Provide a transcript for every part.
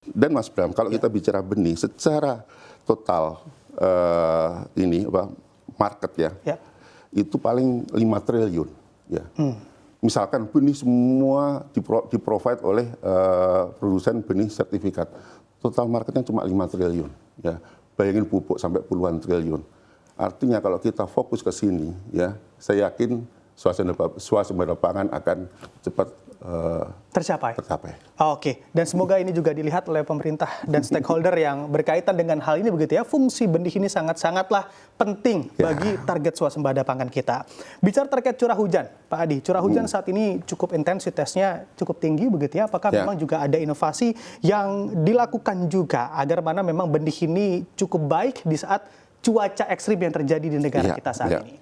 Dan Mas Bram, kalau kita bicara benih secara total market ya, itu paling 5 triliun ya. Misalkan benih semua di-provide oleh produsen benih sertifikat. Total marketnya cuma 5 triliun ya. Bayangin pupuk sampai puluhan triliun. Artinya kalau kita fokus ke sini ya, saya yakin swasembada pangan akan cepat tercapai. Oke, dan semoga ini juga dilihat oleh pemerintah dan stakeholder yang berkaitan dengan hal ini begitu ya. Fungsi benih ini sangatlah penting bagi target swasembada pangan kita. Bicara terkait curah hujan, Pak Adi, curah hujan saat ini cukup intensitasnya cukup tinggi begitu ya. Apakah memang juga ada inovasi yang dilakukan juga agar mana memang benih ini cukup baik di saat cuaca ekstrim yang terjadi di negara kita saat ini?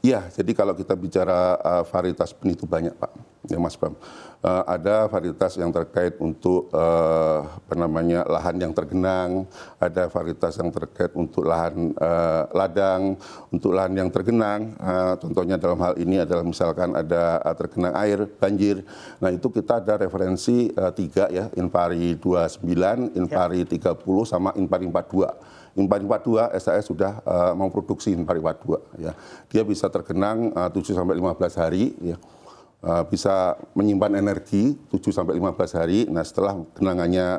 Ya, jadi kalau kita bicara varietas benih itu banyak, Pak, ya Mas Bram. Ada varietas yang terkait untuk lahan yang tergenang, ada varietas yang terkait untuk lahan ladang, untuk lahan yang tergenang. Contohnya dalam hal ini adalah misalkan ada tergenang air, banjir. Nah itu kita ada referensi 3 ya, Inpari 29, Inpari 30, sama Inpari 42. Inpari 42 SAS sudah memproduksi Inpari 42 ya. Dia bisa tergenang 7 sampai 15 hari ya. Bisa menyimpan energi 7 sampai 15 hari. Nah, setelah genangannya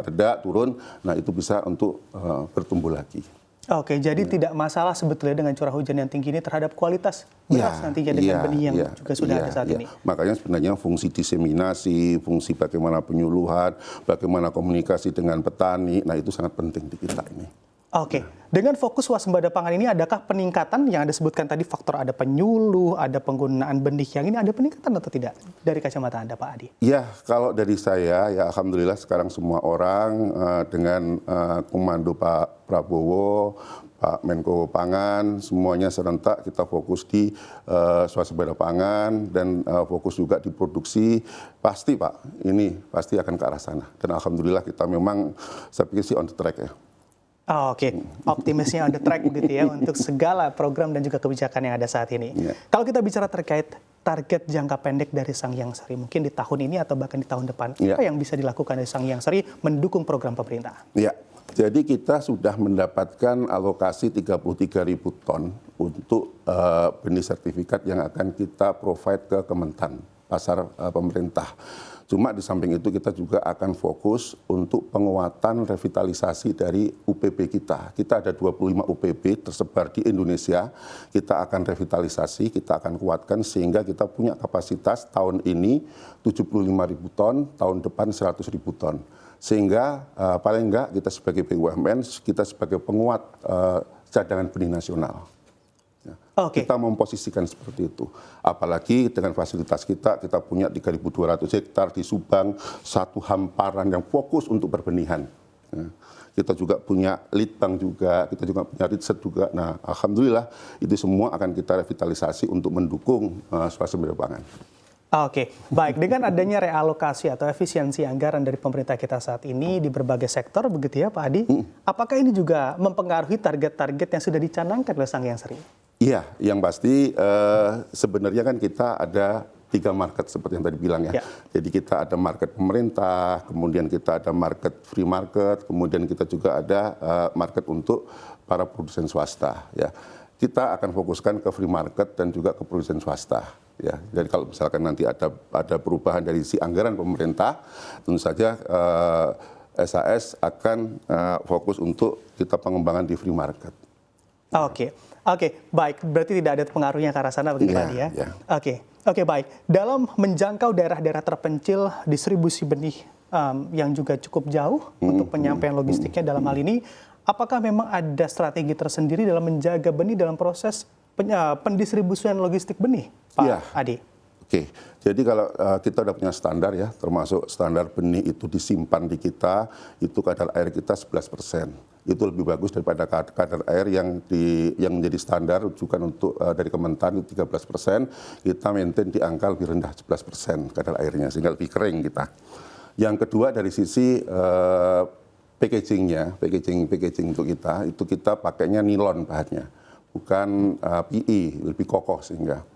reda turun, nah itu bisa untuk bertumbuh lagi. Oke, jadi tidak masalah sebetulnya dengan curah hujan yang tinggi ini terhadap kualitas beras nantinya dengan benih yang juga sudah ada saat ini. Makanya sebenarnya fungsi diseminasi, fungsi bagaimana penyuluhan, bagaimana komunikasi dengan petani, nah itu sangat penting di kita ini. Oke, dengan fokus swasembada pangan ini adakah peningkatan yang Anda sebutkan tadi, faktor ada penyuluh, ada penggunaan benih yang ini, ada peningkatan atau tidak dari kacamata Anda, Pak Adi? Ya, kalau dari saya ya alhamdulillah sekarang semua orang dengan komando Pak Prabowo, Pak Menko Pangan, semuanya serentak kita fokus di swasembada pangan dan fokus juga di produksi. Pasti Pak, ini pasti akan ke arah sana. Dan alhamdulillah kita memang, saya pikir sih on the track ya. Oke, optimisnya on the track gitu ya untuk segala program dan juga kebijakan yang ada saat ini. Kalau kita bicara terkait target jangka pendek dari Sang Hyang Sari, mungkin di tahun ini atau bahkan di tahun depan, apa yang bisa dilakukan dari Sang Hyang Sari mendukung program pemerintah? Ya, jadi kita sudah mendapatkan alokasi 33.000 ton untuk benih sertifikat yang akan kita provide ke Kementan, pasar pemerintah. Cuma di samping itu kita juga akan fokus untuk penguatan revitalisasi dari UPB kita. Kita ada 25 UPB tersebar di Indonesia. Kita akan revitalisasi, kita akan kuatkan sehingga kita punya kapasitas tahun ini 75.000 ton, tahun depan 100.000 ton. Sehingga paling enggak kita sebagai BUMN, kita sebagai penguat cadangan benih nasional. Kita memposisikan seperti itu. Apalagi dengan fasilitas kita punya 3.200 hektar di Subang, satu hamparan yang fokus untuk perbenihan. Kita juga punya litbang juga, kita juga punya riset juga. Nah, alhamdulillah itu semua akan kita revitalisasi untuk mendukung swasembada pangan. Oke, baik. Dengan adanya realokasi atau efisiensi anggaran dari pemerintah kita saat ini di berbagai sektor, begitu ya Pak Adi, apakah ini juga mempengaruhi target-target yang sudah dicanangkan oleh Sang Hyang Sari? Iya, yang pasti sebenarnya kan kita ada 3 market seperti yang tadi bilang ya. Jadi kita ada market pemerintah, kemudian kita ada market free market, kemudian kita juga ada market untuk para produsen swasta ya. Kita akan fokuskan ke free market dan juga ke produsen swasta ya. Jadi kalau misalkan nanti ada perubahan dari si anggaran pemerintah, tentu saja SAS akan fokus untuk kita pengembangan di free market. Oke, baik. Berarti tidak ada pengaruhnya ke arah sana begitu Pak Adi ya? Oke, baik. Dalam menjangkau daerah-daerah terpencil, distribusi benih yang juga cukup jauh untuk penyampaian logistiknya dalam hal ini, apakah memang ada strategi tersendiri dalam menjaga benih dalam proses pendistribusian logistik benih, Pak Adi? Oke, jadi kalau kita udah punya standar ya, termasuk standar benih itu disimpan di kita, itu kadar air kita 11%. Itu lebih bagus daripada kadar air yang menjadi standar rujukan untuk dari Kementan itu 13%. Kita maintain di angka lebih rendah 11% kadar airnya, sehingga lebih kering kita. Yang kedua dari sisi packaging untuk kita, itu kita pakainya nilon bahannya, bukan PE, lebih kokoh sehingga.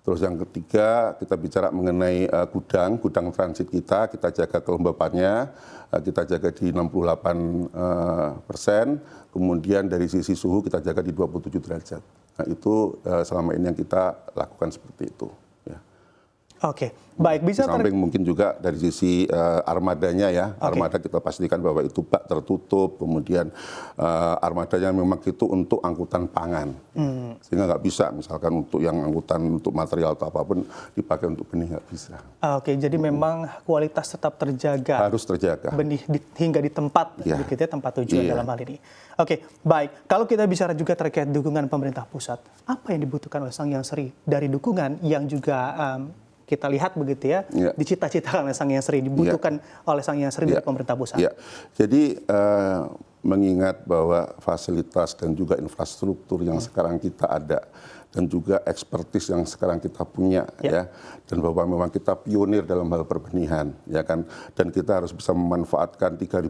Terus yang ketiga, kita bicara mengenai gudang transit kita jaga kelembapannya, kita jaga di 68%, kemudian dari sisi suhu kita jaga di 27 derajat. Nah itu selama ini yang kita lakukan seperti itu. Ya. Oke, baik. Bisa di samping mungkin juga dari sisi armadanya ya, armada kita pastikan bahwa itu bak tertutup, kemudian armadanya memang itu untuk angkutan pangan, sehingga nggak bisa misalkan untuk yang angkutan untuk material atau apapun dipakai untuk benih, nggak bisa. Oke, jadi memang kualitas tetap terjaga. Harus terjaga. Benih hingga di tempat, begitu ya, tempat tujuan dalam hal ini. Oke, baik. Kalau kita bicara juga terkait dukungan pemerintah pusat, apa yang dibutuhkan oleh Sang Hyang Sri dari dukungan yang juga kita lihat begitu ya, dicita-citakan oleh Sang Hyang Sri, dibutuhkan oleh Sang Hyang Sri dari pemerintah pusat. Ya. Jadi mengingat bahwa fasilitas dan juga infrastruktur yang sekarang kita ada dan juga ekspertis yang sekarang kita punya ya, dan bahwa memang kita pionir dalam hal perbenihan ya kan, dan kita harus bisa memanfaatkan 3.200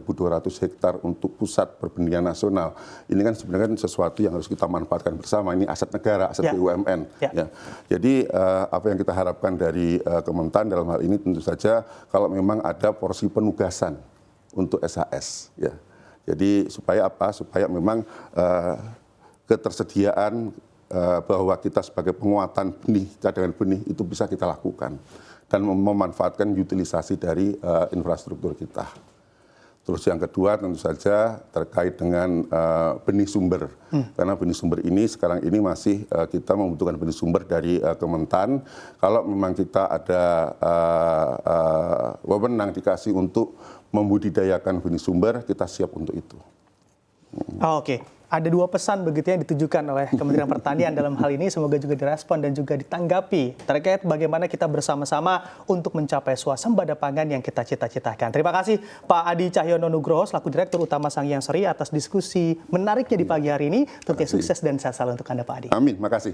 hektar untuk pusat perbenihan nasional. Ini kan sebenarnya sesuatu yang harus kita manfaatkan bersama, ini aset negara, aset BUMN ya. Jadi apa yang kita harapkan dari Kementan dalam hal ini tentu saja kalau memang ada porsi penugasan untuk SHS ya. Jadi supaya apa? Supaya memang ketersediaan bahwa kita sebagai penguatan benih, cadangan benih itu bisa kita lakukan dan memanfaatkan utilisasi dari infrastruktur kita. Terus yang kedua tentu saja terkait dengan benih sumber, karena benih sumber ini sekarang ini masih kita membutuhkan benih sumber dari Kementan. Kalau memang kita ada wewenang dikasih untuk membudidayakan benih sumber, kita siap untuk itu. Oke, ada dua pesan begitu yang ditujukan oleh Kementerian Pertanian dalam hal ini, semoga juga direspon dan juga ditanggapi terkait bagaimana kita bersama-sama untuk mencapai swasembada pangan yang kita cita-citakan. Terima kasih Pak Adi Cahyono Nugroho selaku Direktur Utama Sang Hyang Sri atas diskusi menariknya di pagi hari ini. Tentunya sukses dan sehat selalu untuk Anda Pak Adi. Amin, makasih.